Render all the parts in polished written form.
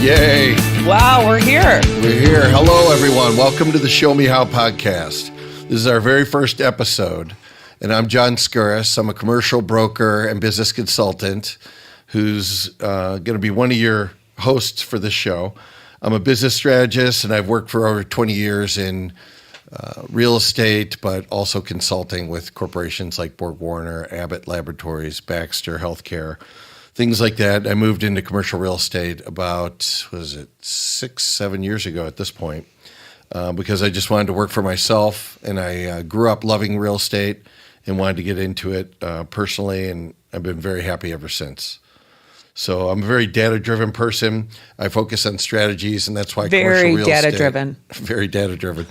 Yay. Wow, we're here. We're here. Hello, everyone. Welcome to the Show Me How podcast. This is our very first episode, and I'm John Scuras. I'm a commercial broker and business consultant who's going to be one of your hosts for this show. I'm a business strategist, and I've worked for over 20 years in real estate, but also consulting with corporations like Borg-Warner, Abbott Laboratories, Baxter Healthcare, things like that. I moved into commercial real estate about, 6-7 years ago at this point, because I just wanted to work for myself, and I grew up loving real estate and wanted to get into it personally, and I've been very happy ever since. So I'm a very data-driven person. I focus on strategies, and that's why commercial real estate... Very data-driven.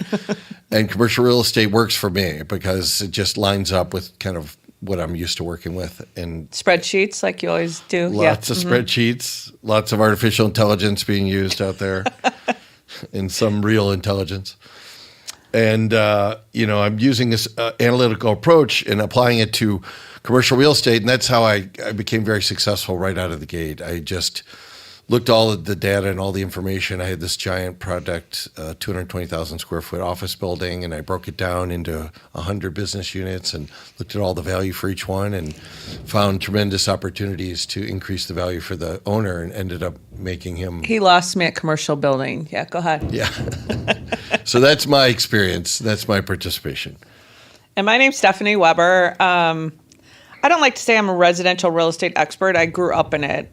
And commercial real estate works for me because it just lines up with kind of what I'm used to working with. And spreadsheets like you always do. Lots of spreadsheets, lots of artificial intelligence being used out there, and some real intelligence. And, I'm using this analytical approach and applying it to commercial real estate, and that's how I became very successful right out of the gate. I just looked all of the data and all the information. I had this giant project, 220,000 square foot office building, and I broke it down into 100 business units and looked at all the value for each one and found tremendous opportunities to increase the value for the owner, and ended up making him... He lost me at commercial building. Yeah, go ahead. Yeah. So that's my experience. That's my participation. And my name's Stephanie Weber. I don't like to say I'm a residential real estate expert. I grew up in it.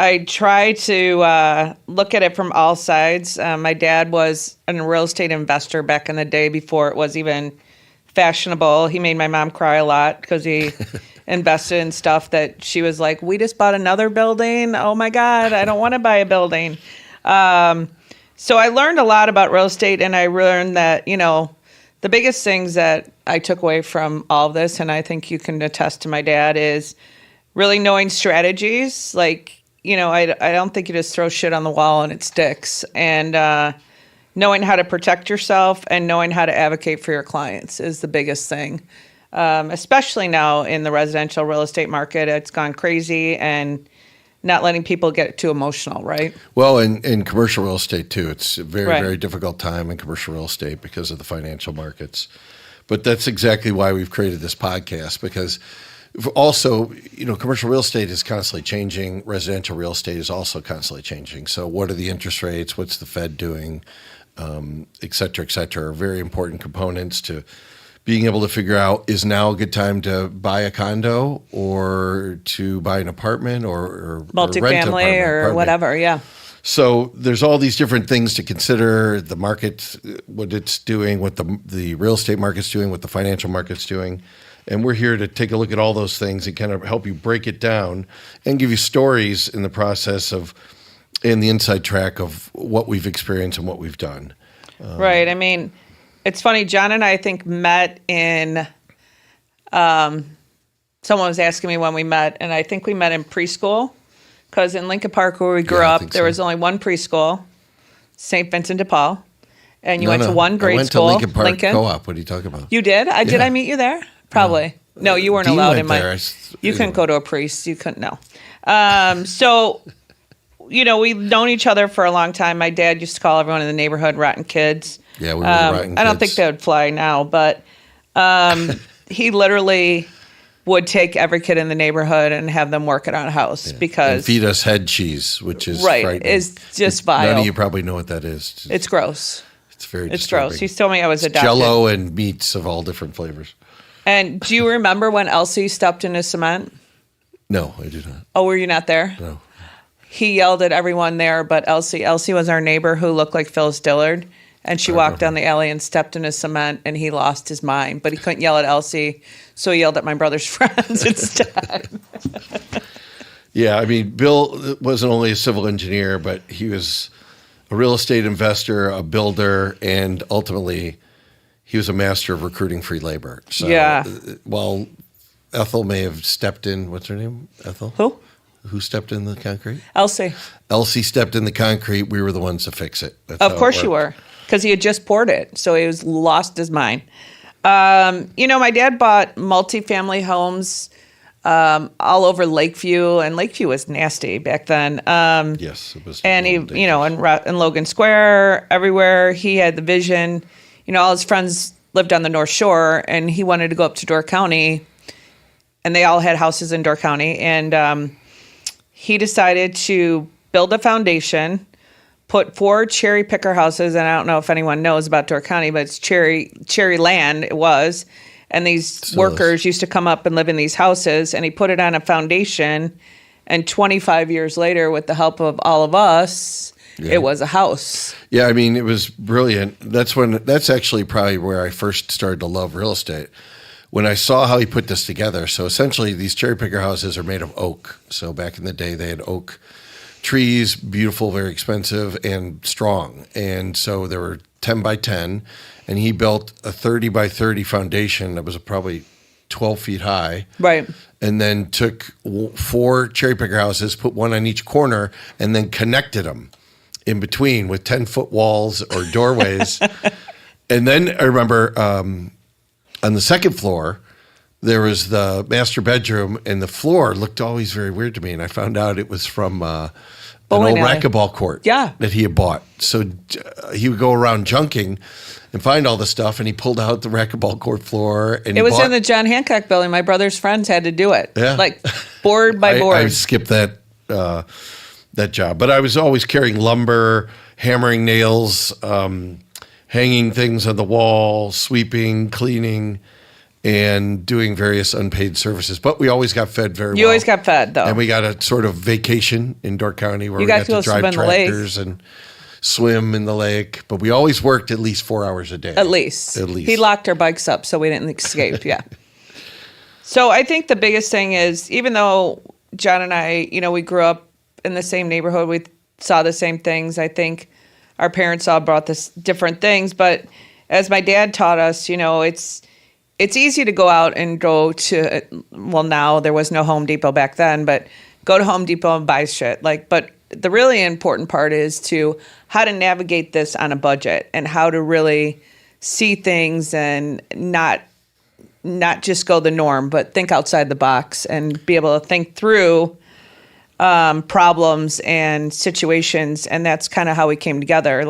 I try to look at it from all sides. My dad was a real estate investor back in the day before it was even fashionable. He made my mom cry a lot because he invested in stuff that she was like, we just bought another building. Oh, my God, I don't want to buy a building. So I learned a lot about real estate, and I learned that, the biggest things that I took away from all of this, and I think you can attest to my dad, is really knowing strategies. Like, I don't think you just throw shit on the wall and it sticks. And knowing how to protect yourself and knowing how to advocate for your clients is the biggest thing. Especially now in the residential real estate market, it's gone crazy, and not letting people get too emotional, right? Well, in commercial real estate, too, it's a very, very difficult time in commercial real estate because of the financial markets. But that's exactly why we've created this podcast, because also, commercial real estate is constantly changing. Residential real estate is also constantly changing. So what are the interest rates? What's the Fed doing? Et cetera, are very important components to being able to figure out, is now a good time to buy a condo or to buy an apartment or multifamily rent an apartment, or whatever, yeah. So there's all these different things to consider: the market, what it's doing, what the real estate market's doing, what the financial market's doing. And we're here to take a look at all those things and kind of help you break it down and give you stories in the process and the inside track of what we've experienced and what we've done. Right. I mean, it's funny, John and I think met in, someone was asking me when we met, and I think we met in preschool, because in Lincoln Park where we grew up, there was only one preschool, St. Vincent de Paul, and you went to one grade school. I went to Lincoln Park Co-op. What are you talking about? You did? Did I meet you there? Probably. No, you weren't allowed in my... You couldn't go to a priest. You couldn't, no. So... we've known each other for a long time. My dad used to call everyone in the neighborhood rotten kids. Yeah, we were rotten kids. I don't think that would fly now, but he literally would take every kid in the neighborhood and have them work at our house because... And feed us head cheese, which is frightening. Is just vile. None of you probably know what that is. It's gross. It's very It's disturbing. gross. He told me I was adopted. Jell-O and meats of all different flavors. And do you remember when Elsie stepped into cement? No, I do not. Oh, were you not there? No. He yelled at everyone there but Elsie. Elsie was our neighbor who looked like Phyllis Dillard, and she walked down the alley and stepped into cement, and he lost his mind. But he couldn't yell at Elsie, so he yelled at my brother's friends instead. Yeah, I mean, Bill wasn't only a civil engineer, but he was a real estate investor, a builder, and ultimately he was a master of recruiting free labor. So while Ethel may have stepped in, what's her name? Ethel? Who stepped in the concrete? Elsie. Elsie stepped in the concrete. We were the ones to fix it. That's of course you were, because he had just poured it, so he was lost his mind. My dad bought multifamily homes all over Lakeview, and Lakeview was nasty back then. Yes, it was. And he, in Logan Square, everywhere, he had the vision. All his friends lived on the North Shore, and he wanted to go up to Door County, and they all had houses in Door County, and he decided to build a foundation, put 4 cherry picker houses, and I don't know if anyone knows about Door County, but it's cherry land, it was. And these workers used to come up and live in these houses, and he put it on a foundation. And 25 years later, with the help of all of us, it was a house. Yeah, I mean, it was brilliant. That's actually probably where I first started to love real estate. When I saw how he put this together. So essentially, these cherry picker houses are made of oak. So back in the day, they had oak trees, beautiful, very expensive, and strong. And so there were 10 by 10. And he built a 30 by 30 foundation that was probably 12 feet high. Right. And then took 4 cherry picker houses, put one on each corner, and then connected them in between with 10-foot walls or doorways. And then I remember on the second floor, there was the master bedroom, and the floor looked always very weird to me. And I found out it was from an old racquetball court that he had bought. So he would go around junking and find all the stuff, and he pulled out the racquetball court floor. And it was in the John Hancock building. My brother's friends had to do it, like board by board. I skipped that job, but I was always carrying lumber, hammering nails, hanging things on the wall, sweeping, cleaning, and doing various unpaid services. But we always got fed very well. You always got fed, though. And we got a sort of vacation in Door County where we got to drive tractors and swim in the lake. But we always worked at least 4 hours a day. At least. He locked our bikes up so we didn't escape, yeah. So I think the biggest thing is, even though John and I, we grew up in the same neighborhood, we saw the same things. I think our parents all brought this different things. But as my dad taught us, it's easy to go out and go to, now there was no Home Depot back then, but go to Home Depot and buy shit. But the really important part is how to navigate this on a budget and how to really see things and not just go the norm, but think outside the box and be able to think through problems and situations. And that's kind of how we came together.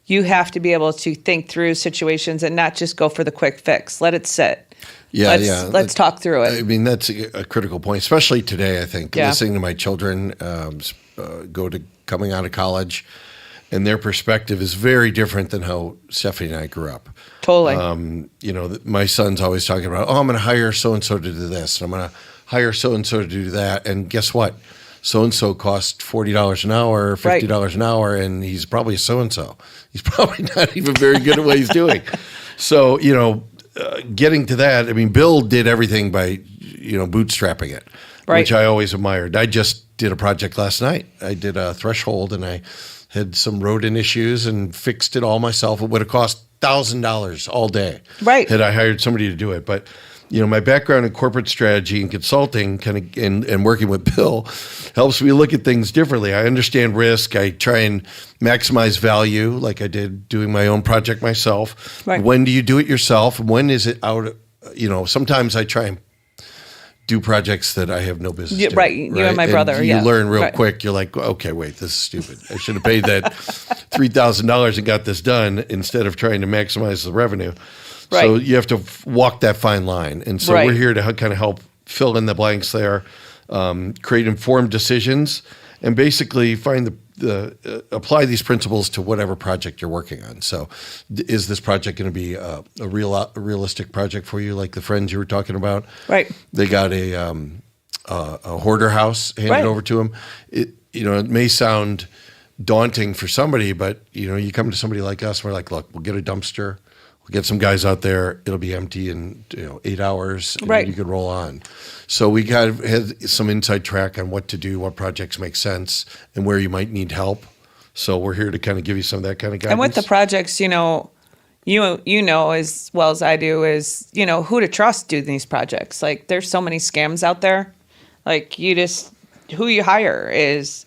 You have to be able to think through situations and not just go for the quick fix. Let it sit. Let's talk through it. I mean, that's a critical point, especially today, I think. Listening to my children coming out of college, and their perspective is very different than how Stephanie and I grew up. Totally. My son's always talking about, I'm going to hire so-and-so to do this, and I'm going to hire so-and-so to do that. And guess what? So-and-so costs $40 an hour, $50 an hour, and he's probably a so-and-so. He's probably not even very good at what he's doing. So, getting to that, I mean, Bill did everything by, bootstrapping it, which I always admired. I just did a project last night. I did a threshold, and I had some rodent issues and fixed it all myself. It would have cost $1,000 all day had I hired somebody to do it. But my background in corporate strategy and consulting and working with Bill helps me look at things differently. I understand risk. I try and maximize value like I did doing my own project myself. Right. When do you do it yourself? When is it out? Sometimes I try and do projects that I have no business doing. Right, you and my brother, You learn real quick. You're like, okay, wait, this is stupid. I should have paid that $3,000 and got this done instead of trying to maximize the revenue. Right. So you have to walk that fine line. And so we're here to kind of help fill in the blanks there, create informed decisions, and basically find apply these principles to whatever project you're working on. So is this project going to be a realistic project for you, like the friends you were talking about? Right. They got a hoarder house handed over to them. It may sound daunting for somebody, but you come to somebody like us, and we're like, look, we'll get a dumpster. We'll get some guys out there. It'll be empty in 8 hours. And you could roll on. So we kind of had some inside track on what to do, what projects make sense, and where you might need help. So we're here to kind of give you some of that kind of guidance. And with the projects, you know as well as I do is who to trust doing these projects. There's so many scams out there. Who you hire is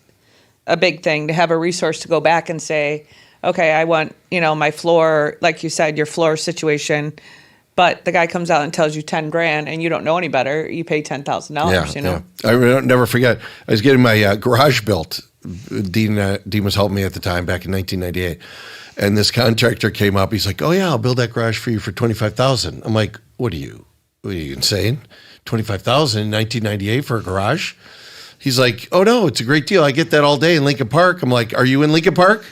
a big thing, to have a resource to go back and say, okay, I want, my floor, like you said, your floor situation but the guy comes out and tells you 10 grand and you don't know any better, you pay $10,000, you know? Yeah. I never forget. I was getting my garage built. Dean was helping me at the time back in 1998. And this contractor came up. He's like, "Oh yeah, I'll build that garage for you for $25,000." I'm like, What are you insane? $25,000 in 1998 for a garage? He's like, "Oh no, it's a great deal. I get that all day in Lincoln Park." I'm like, "Are you in Lincoln Park?"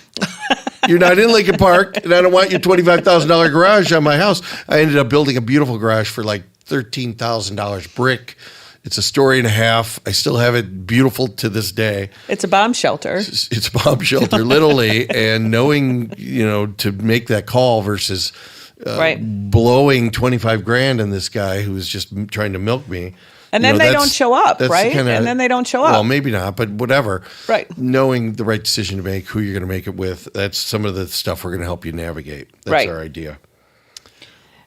You're not in Lincoln Park, and I don't want your $25,000 garage on my house. I ended up building a beautiful garage for like $13,000 brick. It's a story and a half. I still have it beautiful to this day. It's a bomb shelter. It's a bomb shelter, literally. And knowing, to make that call versus blowing 25 grand on this guy who was just trying to milk me. And then they don't show up, right? And then they don't show up. Well, maybe not, but whatever. Right. Knowing the right decision to make, who you're going to make it with, that's some of the stuff we're going to help you navigate. That's our idea.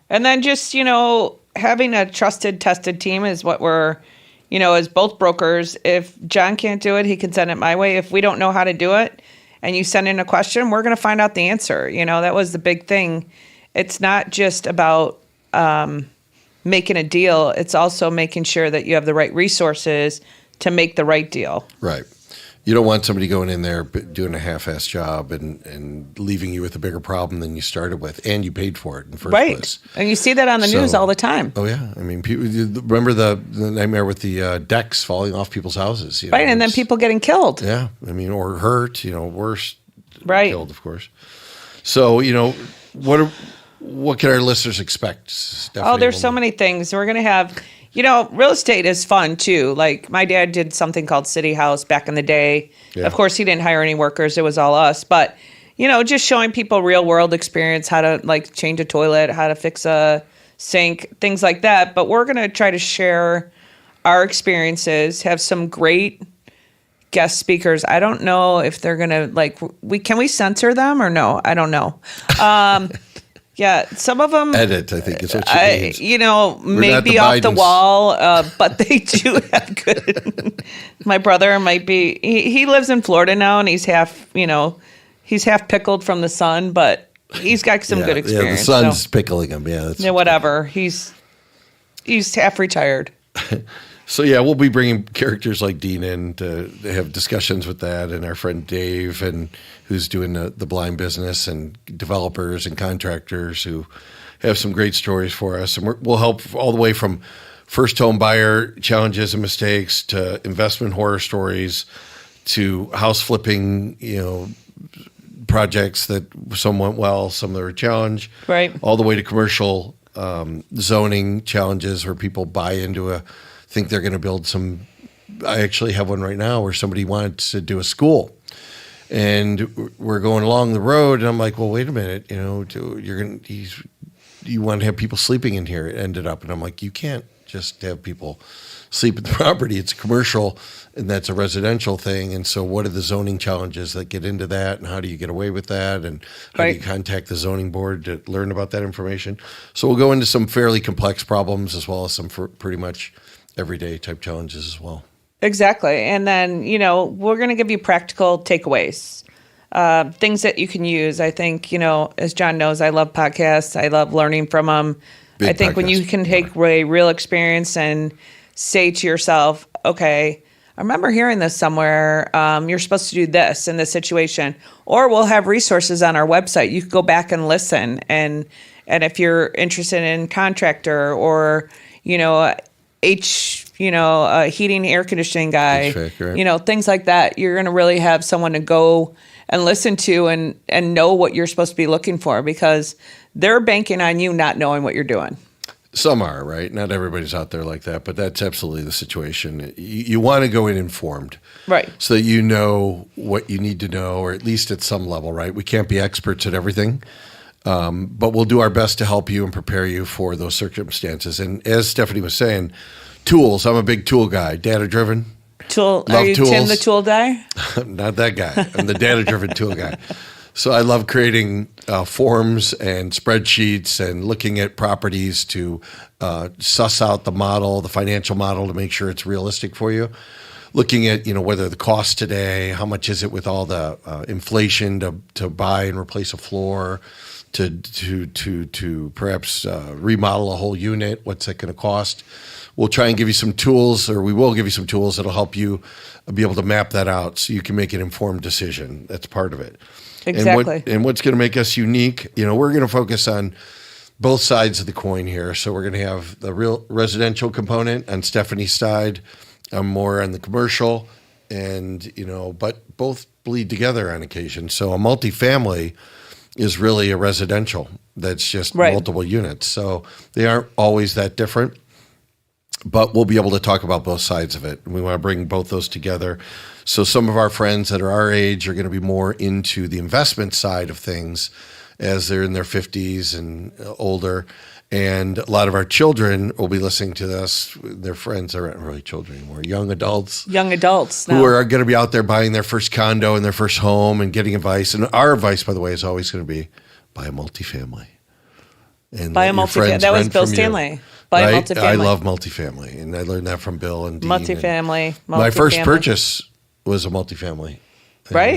And then just, having a trusted, tested team is what we're, as both brokers. If John can't do it, he can send it my way. If we don't know how to do it and you send in a question, we're going to find out the answer. That was the big thing. It's not just about making a deal. It's also making sure that you have the right resources to make the right deal. Right. You don't want somebody going in there doing a half-ass job and leaving you with a bigger problem than you started with, and you paid for it in the first place. And you see that on the news all the time. Oh, yeah. I mean, people, remember the nightmare with the decks falling off people's houses. And then people getting killed. Yeah. I mean, or hurt, worse. Right. Killed, of course. So, what can our listeners expect, Stephanie? Oh, there's so many things. We're going to have... real estate is fun too. Like my dad did something called City House back in the day. Yeah. Of course, he didn't hire any workers. It was all us. But, just showing people real world experience, how to change a toilet, how to fix a sink, things like that. But we're going to try to share our experiences, have some great guest speakers. I don't know if they're going to can we censor them or no? I don't know. Yeah, some of them... Edit, I think is what you mean. Maybe off the wall, but they do have good... My brother might be... He lives in Florida now, and he's half pickled from the sun, but he's got some good experience. Yeah, the sun's pickling him, yeah. Whatever. He's half retired. So, we'll be bringing characters like Dean in to have discussions with that, and our friend Dave, and who's doing the blind business, and developers and contractors who have some great stories for us. And we'll help all the way from first home buyer challenges and mistakes to investment horror stories to house flipping, projects that some went well, some that were a challenge. Right. All the way to commercial zoning challenges where people buy into think they're going to build some. I actually have one right now where somebody wanted to do a school, and we're going along the road, and I'm like, well, wait a minute, you want to have people sleeping in here. It ended up, and I'm like, you can't just have people sleep in the property. It's a commercial, and that's a residential thing. And so what are the zoning challenges that get into that, and how do you get away with that, and how do you contact the zoning board to learn about that information? So we'll go into some fairly complex problems as well as some pretty much everyday type challenges as well. Exactly. And then, we're going to give you practical takeaways, things that you can use. I think, as John knows, I love podcasts. I love learning from them. I think when you can take a real experience and say to yourself, okay, I remember hearing this somewhere. You're supposed to do this in this situation. Or we'll have resources on our website. You can go back and listen. And if you're interested in contractor or, heating, air conditioning guy, HVAC, right? Things like that. You're going to really have someone to go and listen to and know what you're supposed to be looking for, because they're banking on you not knowing what you're doing. Some are, right? Not everybody's out there like that, but that's absolutely the situation. You want to go in informed. Right. So that you know what you need to know, or at least at some level, right? We can't be experts at everything. But we'll do our best to help you and prepare you for those circumstances. And as Stephanie was saying, tools. I'm a big tool guy, data-driven. Are you tools. Tim the tool guy? Not that guy. I'm the data-driven tool guy. So I love creating forms and spreadsheets and looking at properties to suss out the model, the financial model, to make sure it's realistic for you. Looking at, whether the cost today, how much is it with all the inflation to buy and replace a floor, to perhaps remodel a whole unit. What's that going to cost? We'll try and give you some tools, or we will give you some tools that'll help you be able to map that out so you can make an informed decision. That's part of it. Exactly. And what's going to make us unique, we're going to focus on both sides of the coin here. So we're going to have the real residential component on Stephanie's side. I'm more on the commercial, and but both bleed together on occasion. So a multifamily is really a residential that's just multiple units. So they aren't always that different, but we'll be able to talk about both sides of it. We want to bring both those together. So some of our friends that are our age are going to be more into the investment side of things as they're in their 50s and older. And a lot of our children will be listening to this. Their friends aren't really children anymore, young adults. Young adults now. Who are going to be out there buying their first condo and their first home and getting advice. And our advice, by the way, is always going to be buy a multifamily. And buy a multifamily. That was Bill Stanley. Buy a multifamily. I love multifamily, and I learned that from Bill and Dean. Multifamily. My first purchase was a multifamily. Right.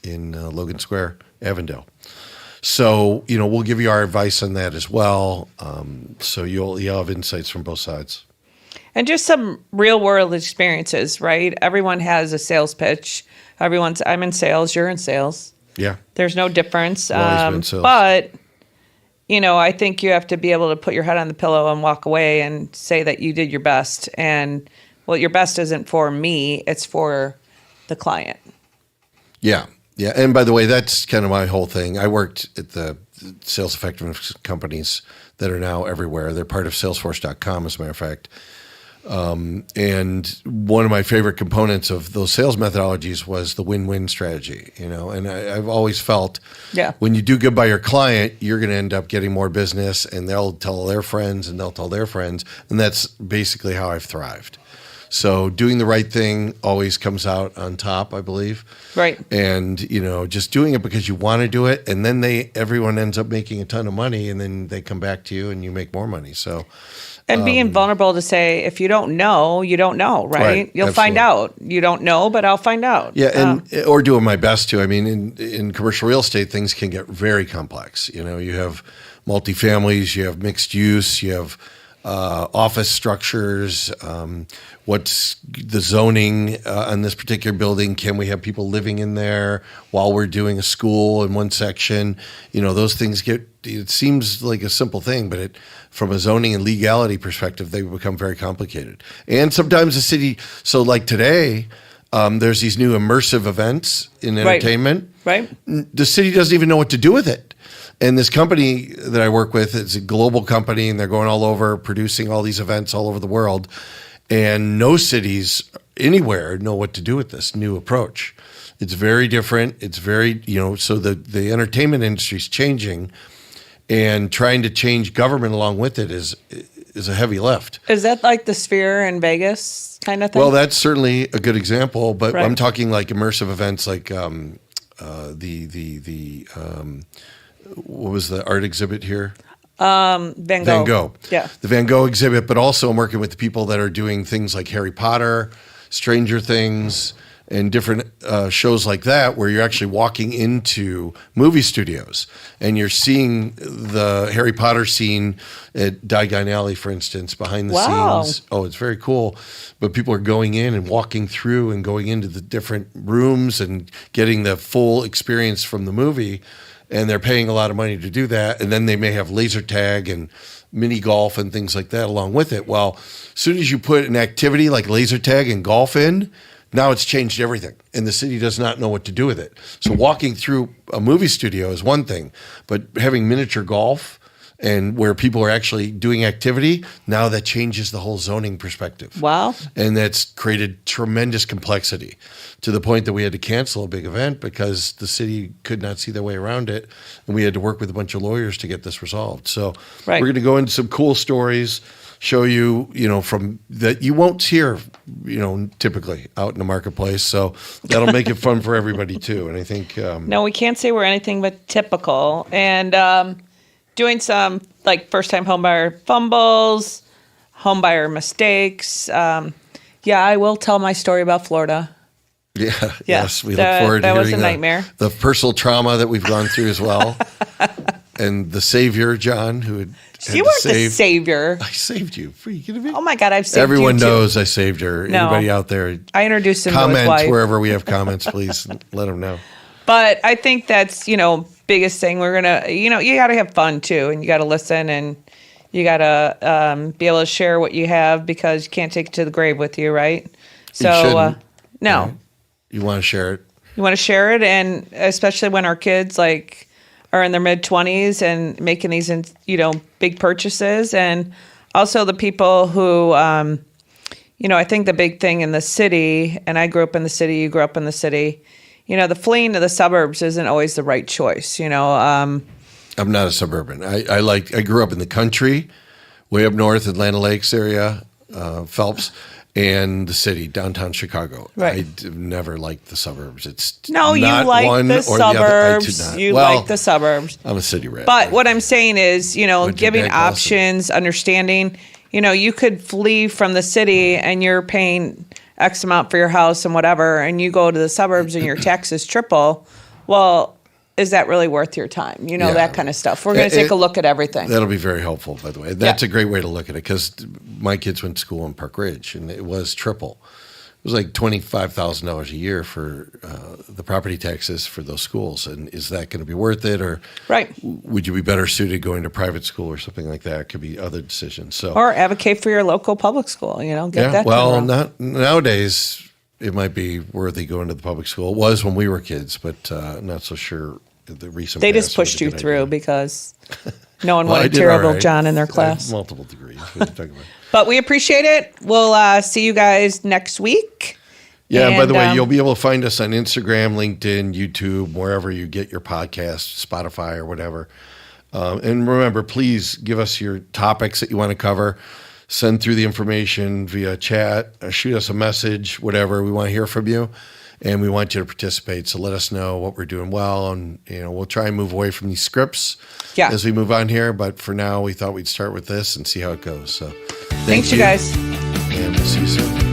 In Logan Square, Avondale. So, we'll give you our advice on that as well. So you'll have insights from both sides. And just some real world experiences, right? Everyone has a sales pitch. I'm in sales, you're in sales. Yeah. There's no difference. Always been sales. But, I think you have to be able to put your head on the pillow and walk away and say that you did your best. And, your best isn't for me, it's for the client. Yeah. Yeah, and by the way, that's kind of my whole thing. I worked at the sales effectiveness companies that are now everywhere. They're part of Salesforce.com, as a matter of fact. And one of my favorite components of those sales methodologies was the win-win strategy. And I've always felt when you do good by your client, you're going to end up getting more business, and they'll tell their friends, and they'll tell their friends, and that's basically how I've thrived. So doing the right thing always comes out on top, I believe. Right. And, just doing it because you want to do it. And then everyone ends up making a ton of money, and then they come back to you and you make more money. So, and being vulnerable to say, if you don't know, you don't know, right? You'll absolutely. Find out. You don't know, but I'll find out. Yeah. Or doing my best to. I mean, in commercial real estate, things can get very complex. You have multifamilies, you have mixed use, you have office structures, what's the zoning on this particular building? Can we have people living in there while we're doing a school in one section? Those things it seems like a simple thing, but from a zoning and legality perspective, they become very complicated. And sometimes the city, so like today, there's these new immersive events in entertainment. Right. The city doesn't even know what to do with it. And this company that I work with, it's a global company, and they're going all over producing all these events all over the world. And no cities anywhere know what to do with this new approach. It's very different. It's very, so the entertainment industry is changing, and trying to change government along with it is a heavy lift. Is that like the Sphere in Vegas kind of thing? Well, that's certainly a good example, but I'm talking like immersive events like what was the art exhibit here? Van Gogh. Yeah. The Van Gogh exhibit, but also I'm working with the people that are doing things like Harry Potter, Stranger Things, and different shows like that, where you're actually walking into movie studios and you're seeing the Harry Potter scene at Diagon Alley, for instance, behind the scenes. Oh, it's very cool. But people are going in and walking through and going into the different rooms and getting the full experience from the movie. And they're paying a lot of money to do that. And then they may have laser tag and mini golf and things like that along with it. Well, as soon as you put an activity like laser tag and golf in, now it's changed everything. And the city does not know what to do with it. So walking through a movie studio is one thing, but having miniature golf and where people are actually doing activity, now that changes the whole zoning perspective. Wow. And that's created tremendous complexity to the point that we had to cancel a big event because the city could not see their way around it. And we had to work with a bunch of lawyers to get this resolved. So we're going to go into some cool stories, show you, from that you won't hear, typically out in the marketplace. So that'll make it fun for everybody too. And I think... No, we can't say we're anything but typical. And doing some like first-time homebuyer fumbles, homebuyer mistakes. I will tell my story about Florida. Yeah. Yeah. Yes. We look forward to that was hearing a nightmare. the personal trauma that we've gone through as well. And the savior, John, who had You to weren't the save. savior. I saved you. Are you kidding me? Oh my God, I've saved Everyone you too. knows I saved her. No. Anybody out there, I introduced him to his comment wife. wherever we have comments, please let them know. But I think that's, biggest thing. We're going to, you got to have fun too. And you got to listen and you got to be able to share what you have because you can't take it to the grave with you, right? So, shouldn't. no. Right? You want to share it? You want to share it. And especially when our kids are in their mid-20s and making these, big purchases. And also the people who, I think the big thing in the city, and I grew up in the city, you grew up in the city, the fleeing to the suburbs isn't always the right choice, I'm not a suburban. I grew up in the country, way up north, Atlanta Lakes area, Phelps, and the city, downtown Chicago. Right. I've never liked the suburbs. you not like one the or the other. I do suburbs. not. You Well, like the suburbs. I'm a city rat. But what I'm saying is, giving Dad Carlson. options, understanding, you could flee from the city and you're paying X amount for your house and whatever, and you go to the suburbs and your taxes triple. Well, is that really worth your time? Yeah. That kind of stuff. We're going to take a look at everything. That'll be very helpful, by the way. That's a great way to look at it because my kids went to school in Park Ridge, and it was triple. It was like $25,000 a year for the property taxes for those schools. And is that going to be worth it? Or Right. would you be better suited going to private school or something like that? It could be other decisions. So, Or advocate for your local public school, get that. well, kind of not nowadays. It might be worthy going to the public school. It was when we were kids, but not so sure. The recent They past just was pushed a you good through idea. because no one Well, I wanted did terrible all right. John in their I have class. multiple degrees. What are you talking about? But we appreciate it. We'll see you guys next week. Yeah, and by the way, And, you'll be able to find us on Instagram, LinkedIn, YouTube, wherever you get your podcast, Spotify or whatever. And remember, please give us your topics that you want to cover. Send through the information via chat, shoot us a message, whatever. We want to hear from you, and we want you to participate. So let us know what we're doing well, and we'll try and move away from these scripts as we move on here. But for now, we thought we'd start with this and see how it goes. So Thanks, you guys. and we'll see you soon.